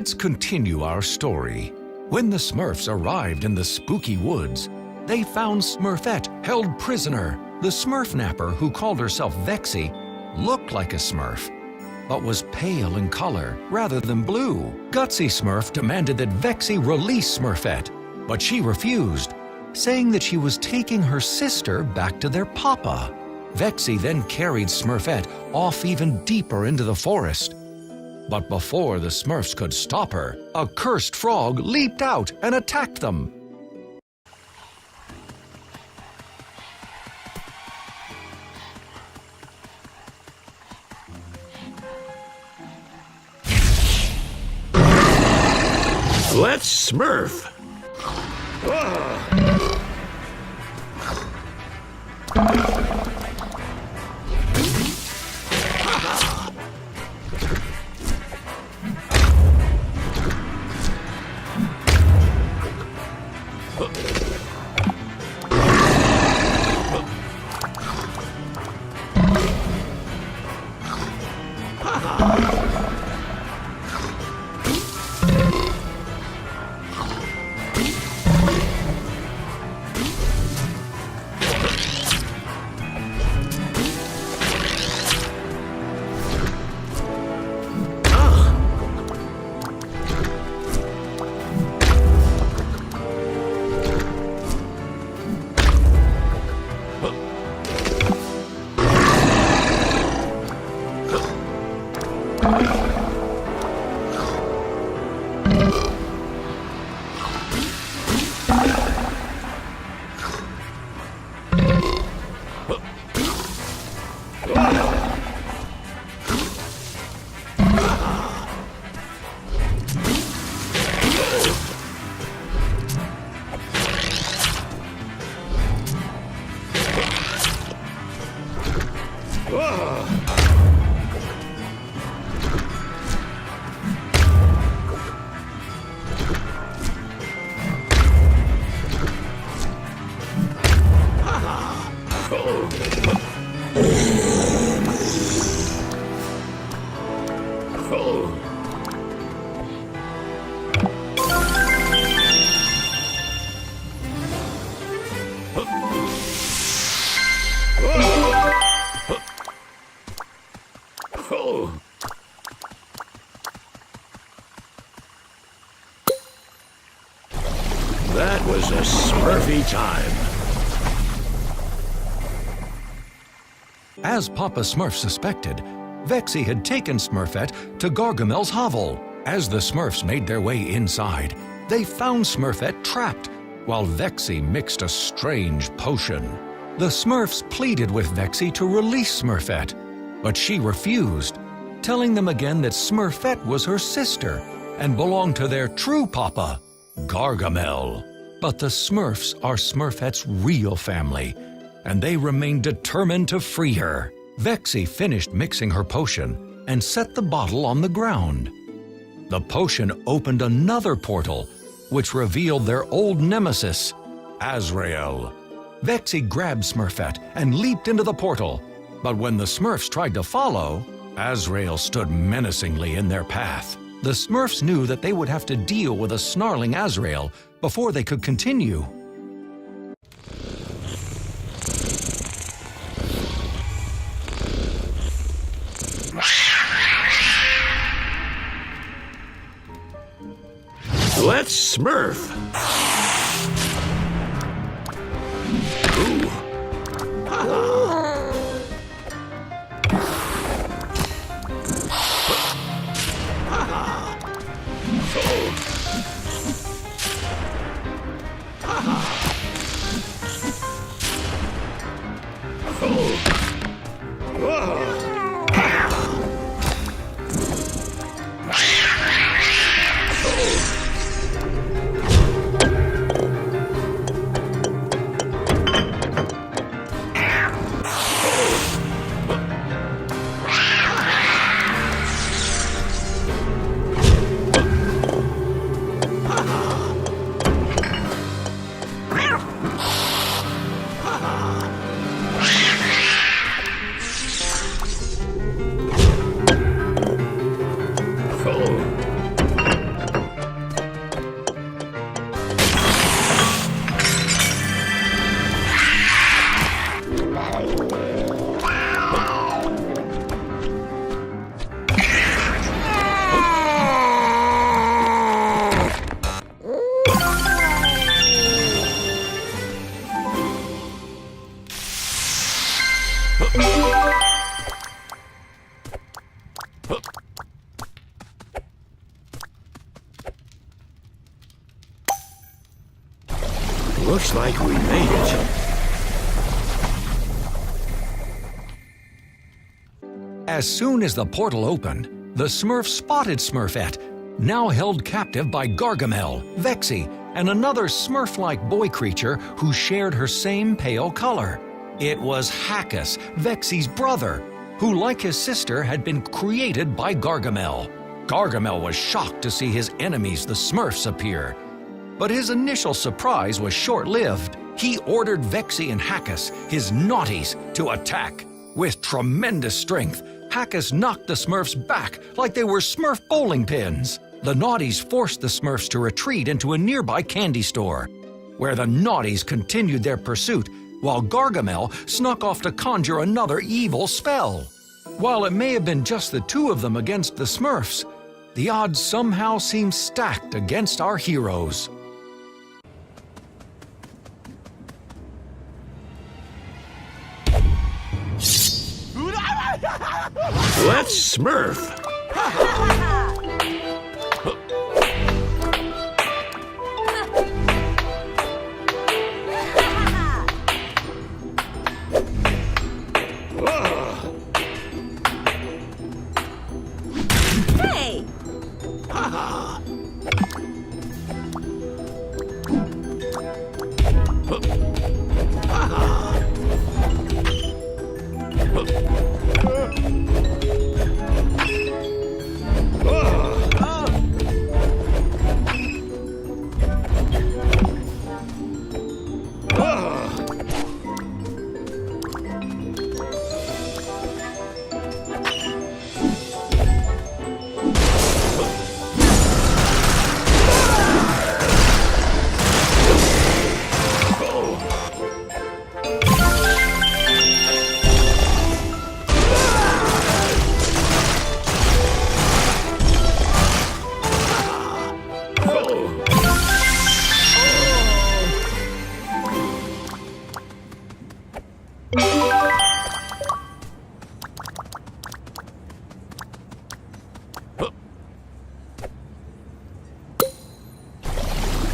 Let's continue our story. When the Smurfs arrived in the spooky woods, they found Smurfette held prisoner. The Smurf napper, who called herself Vexy, looked like a Smurf, but was pale in color rather than blue. Gutsy Smurf demanded that Vexy release Smurfette, but she refused, saying that she was taking her sister back to their papa. Vexy then carried Smurfette off even deeper into the forest. But before the Smurfs could stop her, a cursed frog leaped out and attacked them. Let's Smurf! That was a Smurfy time. As Papa Smurf suspected, Vexy had taken Smurfette to Gargamel's hovel. As the Smurfs made their way inside, they found Smurfette trapped, while Vexy mixed a strange potion. The Smurfs pleaded with Vexy to release Smurfette, but she refused, telling them again that Smurfette was her sister and belonged to their true papa, Gargamel. But the Smurfs are Smurfette's real family, and they remain determined to free her. Vexy finished mixing her potion and set the bottle on the ground. The potion opened another portal, which revealed their old nemesis, Azrael. Vexy grabbed Smurfette and leaped into the portal, but when the Smurfs tried to follow, Azrael stood menacingly in their path. The Smurfs knew that they would have to deal with a snarling Azrael before they could continue. Let's Smurf! Ooh. Looks like we made it. As soon as the portal opened, the Smurfs spotted Smurfette, now held captive by Gargamel, Vexy, and another Smurf-like boy creature who shared her same pale color. It was Hackus, Vexy's brother, who, like his sister, had been created by Gargamel. Gargamel was shocked to see his enemies, the Smurfs, appear. But his initial surprise was short-lived. He ordered Vexy and Hackus, his naughties, to attack. With tremendous strength, Hackus knocked the Smurfs back like they were Smurf bowling pins. The naughties forced the Smurfs to retreat into a nearby candy store, where the naughties continued their pursuit while Gargamel snuck off to conjure another evil spell. While it may have been just the two of them against the Smurfs, the odds somehow seem stacked against our heroes. Let's Smurf. Hey!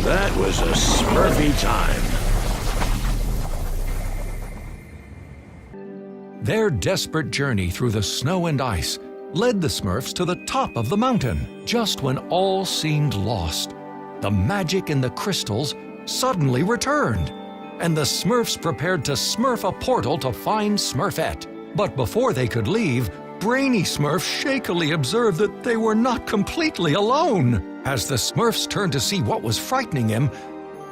That was a Smurfy time. Their desperate journey through the snow and ice led the Smurfs to the top of the mountain. Just when all seemed lost, the magic in the crystals suddenly returned, and the Smurfs prepared to smurf a portal to find Smurfette. But before they could leave, Brainy Smurf shakily observed that they were not completely alone. As the Smurfs turned to see what was frightening him,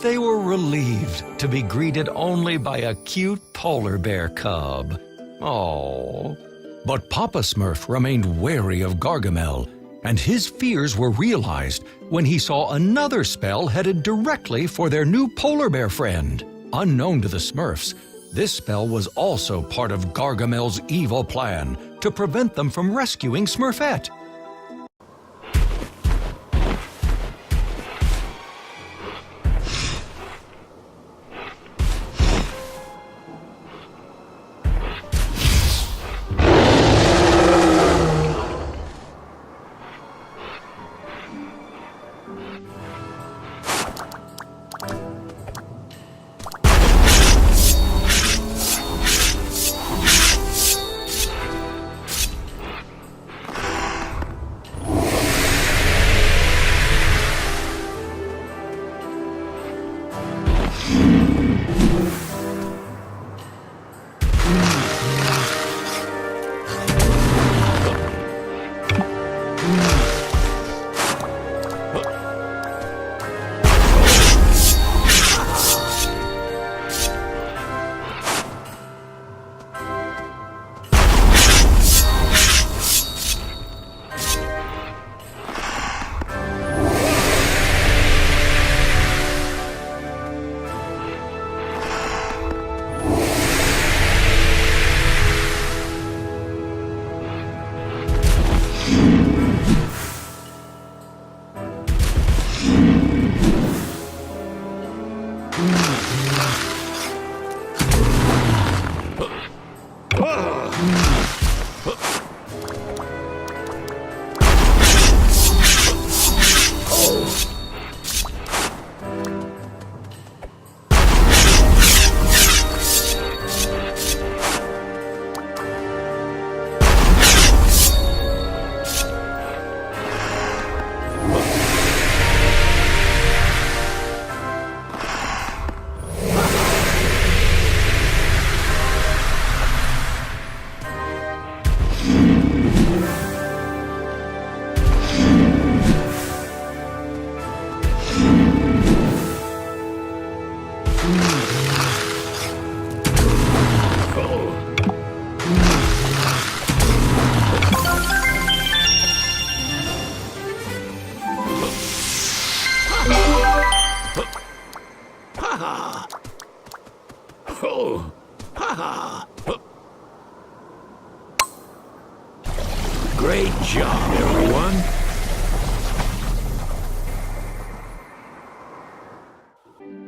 they were relieved to be greeted only by a cute polar bear cub. Oh. But Papa Smurf remained wary of Gargamel, and his fears were realized when he saw another spell headed directly for their new polar bear friend. Unknown to the Smurfs, this spell was also part of Gargamel's evil plan to prevent them from rescuing Smurfette.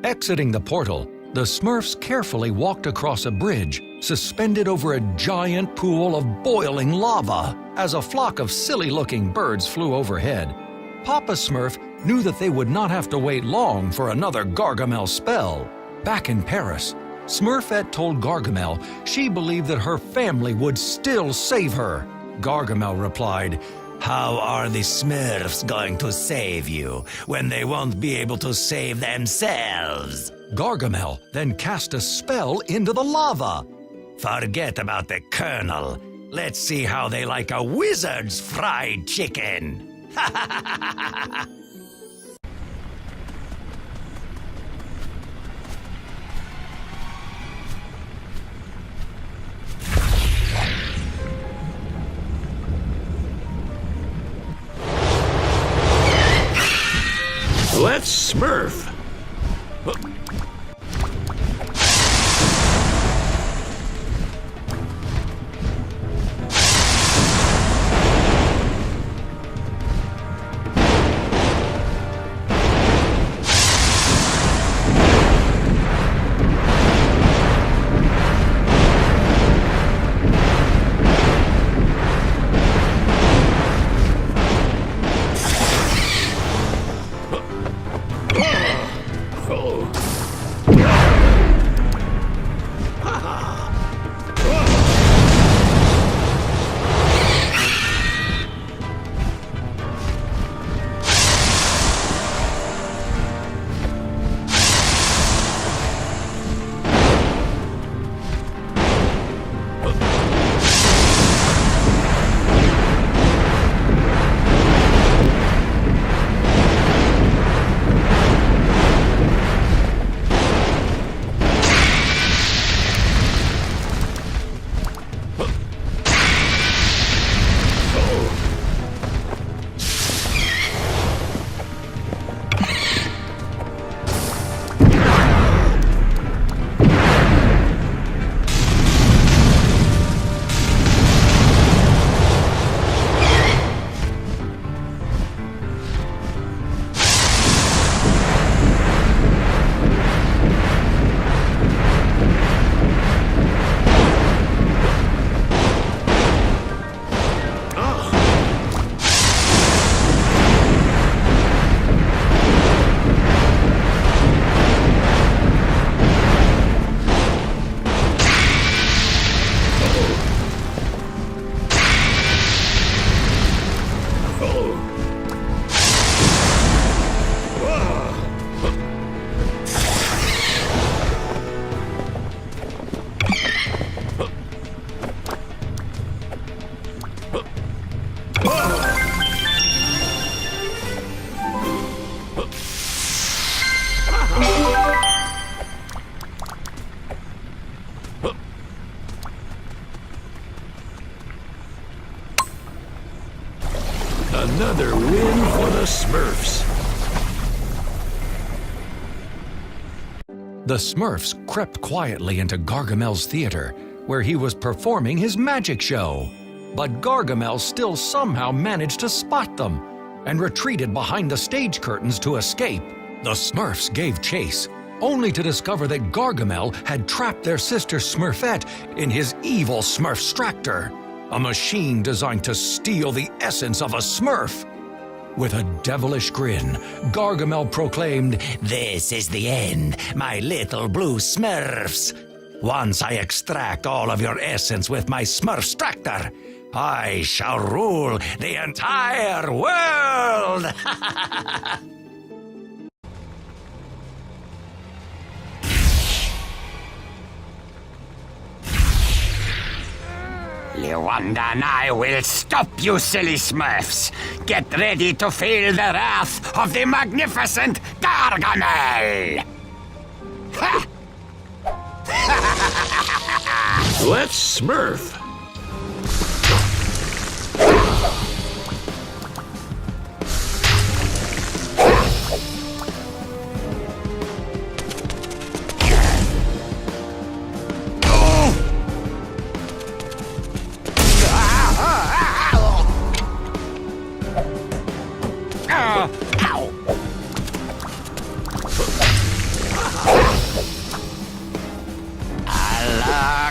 Exiting the portal, the Smurfs carefully walked across a bridge, suspended over a giant pool of boiling lava, as a flock of silly-looking birds flew overhead. Papa Smurf knew that they would not have to wait long for another Gargamel spell. Back in Paris, Smurfette told Gargamel she believed that her family would still save her. Gargamel replied, "How are the Smurfs going to save you when they won't be able to save themselves?" Gargamel then cast a spell into the lava. "Forget about the Colonel. Let's see how they like a wizard's fried chicken." Let's Smurf. Another win for the Smurfs. The Smurfs crept quietly into Gargamel's theater, where he was performing his magic show. But Gargamel still somehow managed to spot them and retreated behind the stage curtains to escape. The Smurfs gave chase, only to discover that Gargamel had trapped their sister Smurfette in his evil Smurfstractor, a machine designed to steal the essence of a Smurf. With a devilish grin, Gargamel proclaimed, "This is the end, my little blue Smurfs. Once I extract all of your essence with my Smurfstractor, I shall rule the entire world!" Luanda and I will stop you, silly Smurfs! Get ready to feel the wrath of the magnificent Gargamel! Ha! Let's Smurf.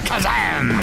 Alakazam!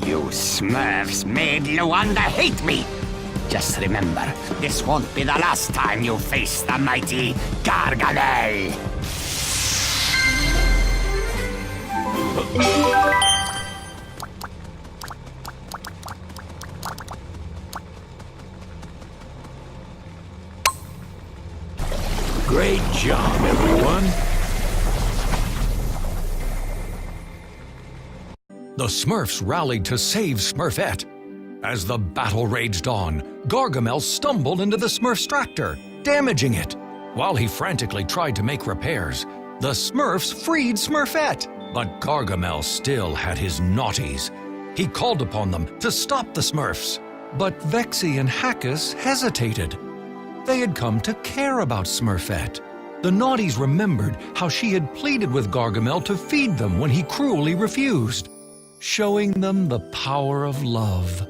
You Smurfs made Luanda hate me! Just remember, this won't be the last time you face the mighty Gargamel! Great job, everyone. The Smurfs rallied to save Smurfette. As the battle raged on, Gargamel stumbled into the Smurf's tractor, damaging it. While he frantically tried to make repairs, the Smurfs freed Smurfette. But Gargamel still had his naughties. He called upon them to stop the Smurfs. But Vexy and Hackus hesitated. They had come to care about Smurfette. The naughties remembered how she had pleaded with Gargamel to feed them when he cruelly refused, showing them the power of love.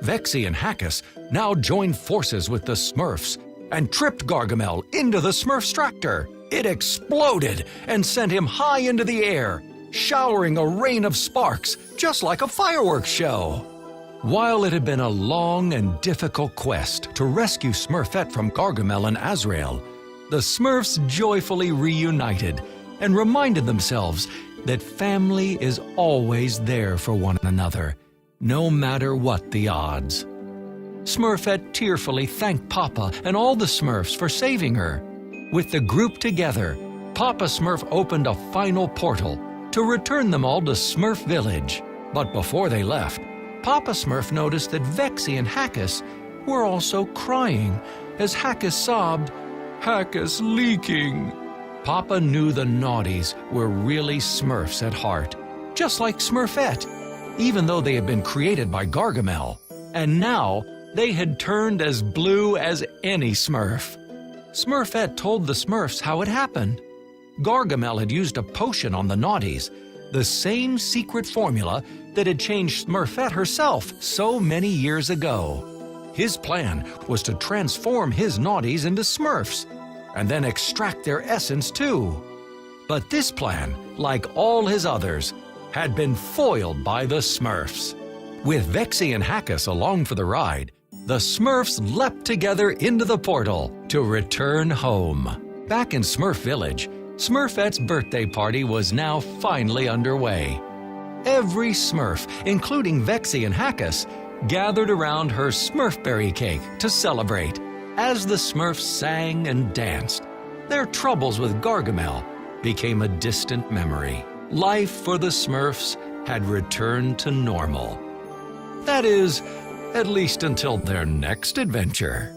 Vexy and Hackus now joined forces with the Smurfs and tripped Gargamel into the Smurf's tractor. It exploded and sent him high into the air, showering a rain of sparks, just like a fireworks show. While it had been a long and difficult quest to rescue Smurfette from Gargamel and Azrael, the Smurfs joyfully reunited and reminded themselves that family is always there for one another, no matter what the odds. Smurfette tearfully thanked Papa and all the Smurfs for saving her. With the group together, Papa Smurf opened a final portal to return them all to Smurf Village. But before they left, Papa Smurf noticed that Vexy and Hackus were also crying as Hackus sobbed, "Hackus leaking." Papa knew the naughties were really Smurfs at heart, just like Smurfette, even though they had been created by Gargamel. And now they had turned as blue as any Smurf. Smurfette told the Smurfs how it happened. Gargamel had used a potion on the naughties, the same secret formula that had changed Smurfette herself so many years ago. His plan was to transform his naughties into Smurfs, and then extract their essence too. But this plan, like all his others, had been foiled by the Smurfs. With Vexy and Hackus along for the ride, the Smurfs leapt together into the portal to return home. Back in Smurf Village, Smurfette's birthday party was now finally underway. Every Smurf, including Vexy and Hackus, gathered around her Smurfberry cake to celebrate. As the Smurfs sang and danced, their troubles with Gargamel became a distant memory. Life for the Smurfs had returned to normal. That is, at least until their next adventure.